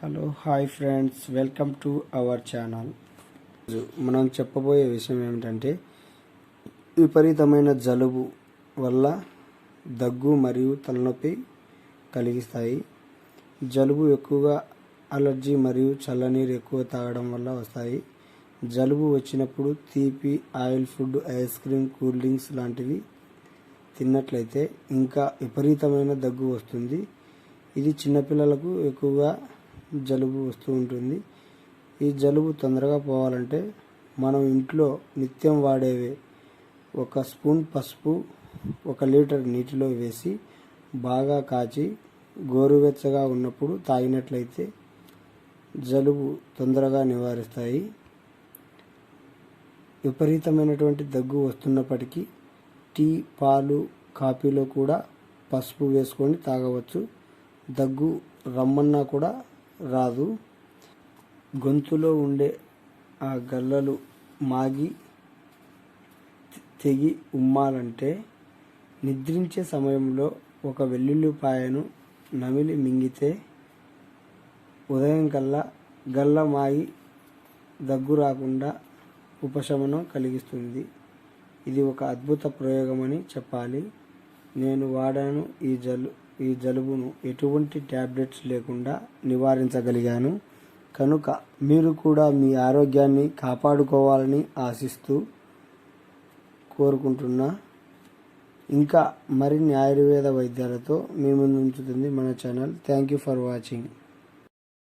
Hello hi friends, welcome to our channel. మనం చెప్పబోయే విషయం ఏమిటంటే విపరీతమైన జలుబు వల్ల దగ్గు మరియు తలనొప్పి కలిగిస్తాయి. జలుబు ఎక్కువగా అలర్జీ మరియు చల్లనీరు ఎక్కువ తాగడం వల్ల వస్తాయి. జలుబు వచ్చినప్పుడు తీపి, oil food, ice cream, cool drinks లాంటివి తిన్నట్లయితే ఇంకా విపరీతమైన దగ్గు వస్తుంది. ఇది చిన్నపిల్లలకు ఎక్కువగా జలుబు వస్తూ ఉంటుంది. ఈ జలుబు తొందరగా పోవాలంటే మనం ఇంట్లో నిత్యం వాడేవే 1 స్పూన్ పసుపు 1 లీటర్ నీటిలో వేసి బాగా కాచి గోరువెచ్చగా ఉన్నప్పుడు తాగినట్లయితే జలుబు తొందరగా నివారిస్తాయి. విపరీతమైనటువంటి దగ్గు వస్తున్నప్పటికీ టీ, పాలు, కాఫీలో కూడా పసుపు వేసుకొని తాగవచ్చు. దగ్గు రమ్మన్నా కూడా రాదు. గొంతులో ఉండే ఆ గల్లలు మాగి తెగి ఉమ్మాలంటే నిద్రించే సమయంలో 1 వెల్లుల్లిపాయను నమిలి మింగితే ఉదయం కల్లా గల్ల మాగి దగ్గు రాకుండా ఉపశమనం కలిగిస్తుంది. ఇది ఒక అద్భుత ప్రయోగమని చెప్పాలి. నేను వాడాను. ఈ జలుబును ఎటువంటి ట్యాబ్లెట్స్ లేకుండా నివారించగలిగాను. కనుక మీరు కూడా మీ ఆరోగ్యాన్ని కాపాడుకోవాలని ఆశిస్తూ కోరుకుంటున్నా. ఇంకా మరిన్ని ఆయుర్వేద వైద్యాలతో మీ ముందు ఉంచుతుంది మన channel. Thank you for watching.